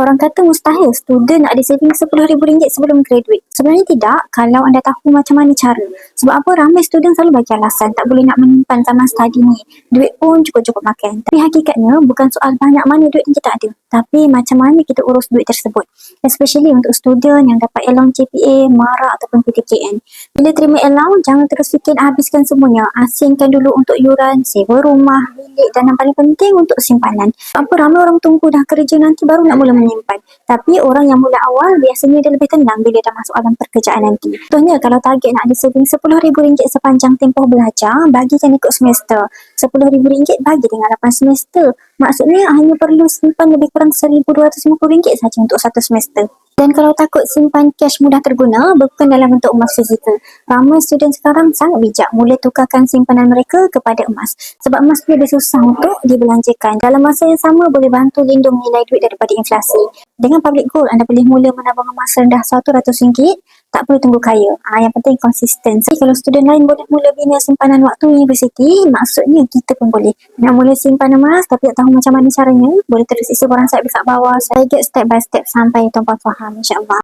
Orang kata mustahil student nak ada saving RM10,000 sebelum graduate. Sebenarnya tidak kalau anda tahu macam mana cara. Sebab apa ramai student selalu bagi alasan tak boleh nak menyimpan zaman study ni. Duit pun cukup-cukup makan. Tapi hakikatnya bukan soal banyak mana duit yang kita ada. Tapi macam mana kita urus duit tersebut. Especially untuk student yang dapat allowance CPA, MARA ataupun PTKN. Bila terima allowance, jangan terus fikir nak habiskan semuanya. Asingkan dulu untuk yuran, sewa rumah, bilik dan yang paling penting untuk simpanan. Apa ramai orang tunggu dah kerja nanti baru nak mula menyimpan. Tapi orang yang mula awal biasanya dia lebih tenang bila dah masuk alam pekerjaan nanti. Contohnya kalau target nak ada saving RM10,000 sepanjang tempoh belajar, bagikan ikut semester. RM10,000 bagi dengan 8 semester. Maksudnya hanya perlu simpan lebih kurang RM1,250 saja untuk satu semester. Dan kalau takut simpan cash mudah terguna, bukan dalam bentuk emas fizikal. Ramai student sekarang sangat bijak mula tukarkan simpanan mereka kepada emas. Sebab emas lebih susah untuk dibelanjakan. Dalam masa yang sama boleh bantu lindung nilai duit daripada inflasi. Dengan public gold, anda boleh mula menabung emas rendah RM100. Tak perlu tunggu kaya. Yang penting konsistensi. Kalau student lain boleh mula bina simpanan waktu universiti, maksudnya kita pun boleh. Nak mula simpan emas tapi tak tahu macam mana caranya, boleh terus isi borang saya dekat bawah. Saya get step by step sampai tuan-puan faham, insyaAllah.